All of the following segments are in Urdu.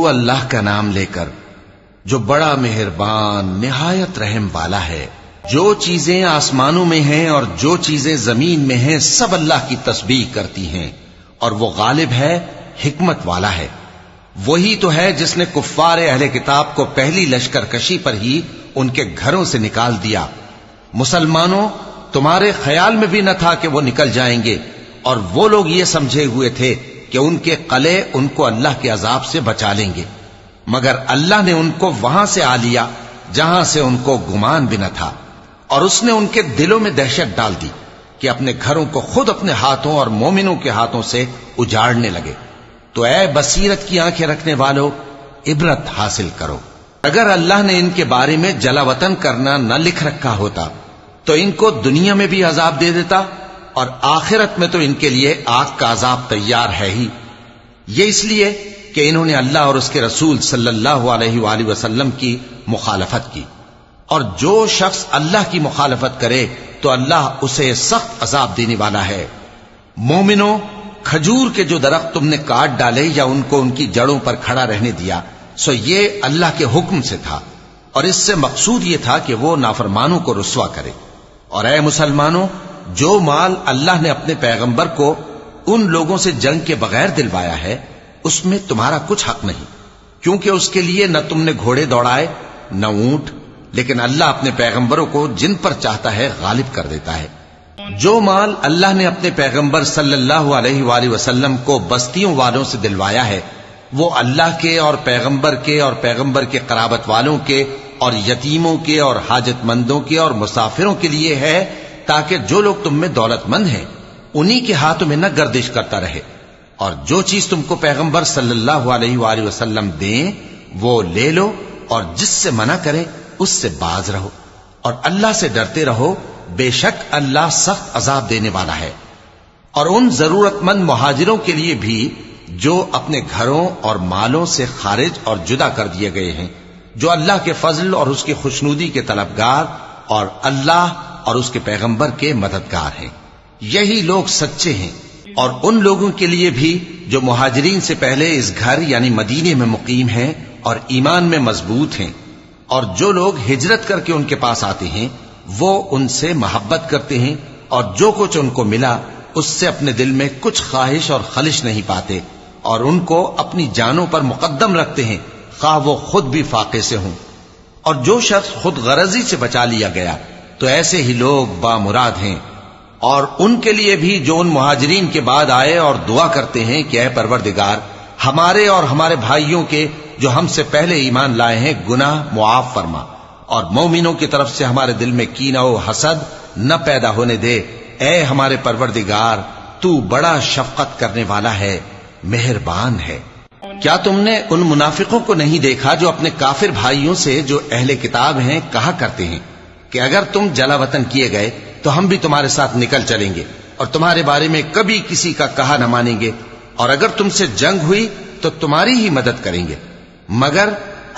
اللہ کا نام لے کر جو بڑا مہربان نہایت رحم والا ہے۔ جو چیزیں آسمانوں میں ہیں اور جو چیزیں زمین میں ہیں سب اللہ کی تسبیح کرتی ہیں، اور وہ غالب ہے، حکمت والا ہے۔ وہی تو ہے جس نے کفار اہل کتاب کو پہلی لشکر کشی پر ہی ان کے گھروں سے نکال دیا۔ مسلمانوں، تمہارے خیال میں بھی نہ تھا کہ وہ نکل جائیں گے، اور وہ لوگ یہ سمجھے ہوئے تھے کہ ان کے قلعے ان کو اللہ کے عذاب سے بچا لیں گے، مگر اللہ نے ان کو وہاں سے آ لیا جہاں سے ان کو گمان بھی نہ تھا، اور اس نے ان کے دلوں میں دہشت ڈال دی کہ اپنے گھروں کو خود اپنے ہاتھوں اور مومنوں کے ہاتھوں سے اجاڑنے لگے۔ تو اے بصیرت کی آنکھیں رکھنے والو، عبرت حاصل کرو۔ اگر اللہ نے ان کے بارے میں جلا وطن کرنا نہ لکھ رکھا ہوتا تو ان کو دنیا میں بھی عذاب دے دیتا، اور آخرت میں تو ان کے لیے آگ کا عذاب تیار ہے ہی۔ یہ اس لیے کہ انہوں نے اللہ اور اس کے رسول صلی اللہ علیہ وآلہ وسلم کی مخالفت کی، اور جو شخص اللہ کی مخالفت کرے تو اللہ اسے سخت عذاب دینے والا ہے۔ مومنوں، کھجور کے جو درخت تم نے کاٹ ڈالے یا ان کو ان کی جڑوں پر کھڑا رہنے دیا، سو یہ اللہ کے حکم سے تھا، اور اس سے مقصود یہ تھا کہ وہ نافرمانوں کو رسوا کرے۔ اور اے مسلمانوں، جو مال اللہ نے اپنے پیغمبر کو ان لوگوں سے جنگ کے بغیر دلوایا ہے اس میں تمہارا کچھ حق نہیں، کیونکہ اس کے لیے نہ تم نے گھوڑے دوڑائے نہ اونٹ، لیکن اللہ اپنے پیغمبروں کو جن پر چاہتا ہے غالب کر دیتا ہے۔ جو مال اللہ نے اپنے پیغمبر صلی اللہ علیہ وآلہ وسلم کو بستیوں والوں سے دلوایا ہے وہ اللہ کے اور پیغمبر کے قرابت والوں کے اور یتیموں کے اور حاجت مندوں کے اور مسافروں کے لیے ہے، تاکہ جو لوگ تم میں دولت مند ہیں انہی کے ہاتھوں میں نہ گردش کرتا رہے، اور جو چیز تم کو پیغمبر صلی اللہ علیہ وآلہ وسلم دیں وہ لے لو، اور جس سے منع کرے اس سے باز رہو، اور اللہ سے ڈرتے رہو، بے شک اللہ سخت عذاب دینے والا ہے۔ اور ان ضرورت مند مہاجروں کے لیے بھی جو اپنے گھروں اور مالوں سے خارج اور جدا کر دیے گئے ہیں، جو اللہ کے فضل اور اس کی خوشنودی کے طلبگار اور اللہ اور اس کے پیغمبر کے مددگار ہیں، یہی لوگ سچے ہیں۔ اور ان لوگوں کے لیے بھی جو مہاجرین سے پہلے اس گھر یعنی مدینے میں مقیم ہیں اور ایمان میں مضبوط ہیں، اور جو لوگ ہجرت کر کے ان کے پاس آتے ہیں وہ ان سے محبت کرتے ہیں، اور جو کچھ ان کو ملا اس سے اپنے دل میں کچھ خواہش اور خلش نہیں پاتے، اور ان کو اپنی جانوں پر مقدم رکھتے ہیں خواہ وہ خود بھی فاقے سے ہوں۔ اور جو شخص خود غرضی سے بچا لیا گیا تو ایسے ہی لوگ بامراد ہیں۔ اور ان کے لیے بھی جو ان مہاجرین کے بعد آئے اور دعا کرتے ہیں کہ اے پروردگار ہمارے اور ہمارے بھائیوں کے جو ہم سے پہلے ایمان لائے ہیں گناہ معاف فرما، اور مومنوں کی طرف سے ہمارے دل میں کینہ و حسد نہ پیدا ہونے دے، اے ہمارے پروردگار تو بڑا شفقت کرنے والا ہے، مہربان ہے۔ کیا تم نے ان منافقوں کو نہیں دیکھا جو اپنے کافر بھائیوں سے جو اہل کتاب ہیں کہا کرتے ہیں کہ اگر تم جلا وطن کیے گئے تو ہم بھی تمہارے ساتھ نکل چلیں گے اور تمہارے بارے میں کبھی کسی کا کہا نہ مانیں گے، اور اگر تم سے جنگ ہوئی تو تمہاری ہی مدد کریں گے، مگر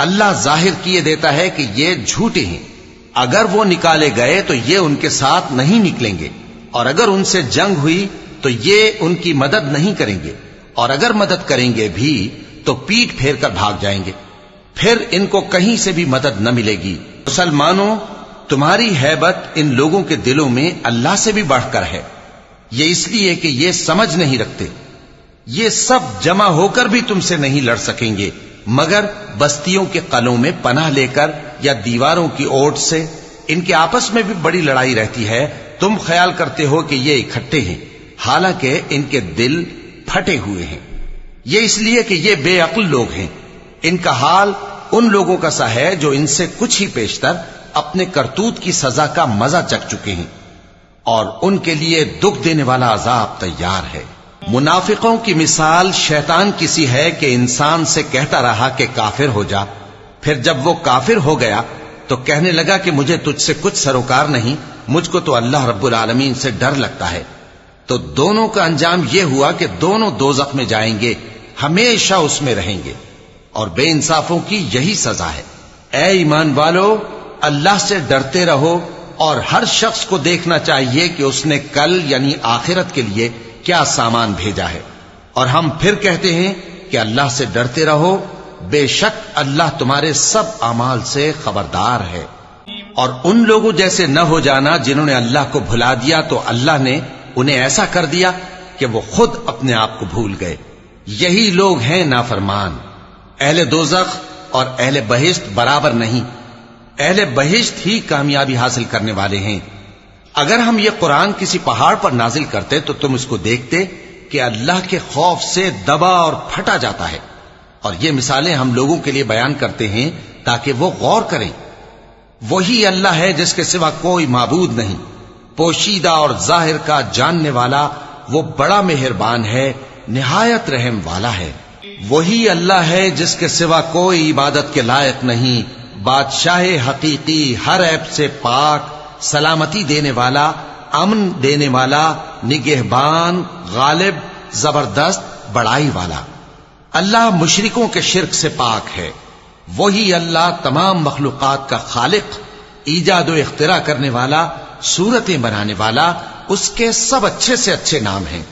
اللہ ظاہر کیے دیتا ہے کہ یہ جھوٹے ہیں۔ اگر وہ نکالے گئے تو یہ ان کے ساتھ نہیں نکلیں گے، اور اگر ان سے جنگ ہوئی تو یہ ان کی مدد نہیں کریں گے، اور اگر مدد کریں گے بھی تو پیٹ پھیر کر بھاگ جائیں گے، پھر ان کو کہیں سے بھی مدد نہ ملے گی۔ مسلمانوں، تمہاری ہیبت ان لوگوں کے دلوں میں اللہ سے بھی بڑھ کر ہے، یہ اس لیے کہ یہ سمجھ نہیں رکھتے۔ یہ سب جمع ہو کر بھی تم سے نہیں لڑ سکیں گے مگر بستیوں کے قلعوں میں پناہ لے کر یا دیواروں کی اوٹ سے۔ ان کے آپس میں بھی بڑی لڑائی رہتی ہے، تم خیال کرتے ہو کہ یہ اکٹھے ہیں، حالانکہ ان کے دل پھٹے ہوئے ہیں۔ یہ اس لیے کہ یہ بے عقل لوگ ہیں۔ ان کا حال ان لوگوں کا سا ہے جو ان سے کچھ ہی پیشتر اپنے کرتوت کی سزا کا مزہ چکھ چکے ہیں، اور ان کے لیے دکھ دینے والا عذاب تیار ہے۔ منافقوں کی مثال شیطان کسی ہے کہ انسان سے کہتا رہا کہ کافر ہو جا، پھر جب وہ کافر ہو گیا تو کہنے لگا کہ مجھے تجھ سے کچھ سروکار نہیں، مجھ کو تو اللہ رب العالمین سے ڈر لگتا ہے۔ تو دونوں کا انجام یہ ہوا کہ دونوں دوزخ میں جائیں گے، ہمیشہ اس میں رہیں گے، اور بے انصافوں کی یہی سزا ہے۔ اے ایمان والو، اللہ سے ڈرتے رہو، اور ہر شخص کو دیکھنا چاہیے کہ اس نے کل یعنی آخرت کے لیے کیا سامان بھیجا ہے، اور ہم پھر کہتے ہیں کہ اللہ سے ڈرتے رہو، بے شک اللہ تمہارے سب اعمال سے خبردار ہے۔ اور ان لوگوں جیسے نہ ہو جانا جنہوں نے اللہ کو بھلا دیا تو اللہ نے انہیں ایسا کر دیا کہ وہ خود اپنے آپ کو بھول گئے۔ یہی لوگ ہیں نافرمان۔ اہل دوزخ اور اہل بہشت برابر نہیں، اہل بہشت ہی کامیابی حاصل کرنے والے ہیں۔ اگر ہم یہ قرآن کسی پہاڑ پر نازل کرتے تو تم اس کو دیکھتے کہ اللہ کے خوف سے دبا اور پھٹا جاتا ہے۔ اور یہ مثالیں ہم لوگوں کے لیے بیان کرتے ہیں تاکہ وہ غور کریں۔ وہی اللہ ہے جس کے سوا کوئی معبود نہیں، پوشیدہ اور ظاہر کا جاننے والا، وہ بڑا مہربان ہے، نہایت رحم والا ہے۔ وہی اللہ ہے جس کے سوا کوئی عبادت کے لائق نہیں، بادشاہ حقیقی، ہر عیب سے پاک، سلامتی دینے والا، امن دینے والا، نگہبان، غالب، زبردست، بڑائی والا۔ اللہ مشرکوں کے شرک سے پاک ہے۔ وہی اللہ تمام مخلوقات کا خالق، ایجاد و اختراع کرنے والا، صورتیں بنانے والا، اس کے سب اچھے سے اچھے نام ہیں۔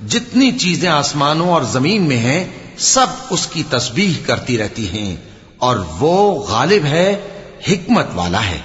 جتنی چیزیں آسمانوں اور زمین میں ہیں سب اس کی تسبیح کرتی رہتی ہیں، اور وہ غالب ہے، حکمت والا ہے۔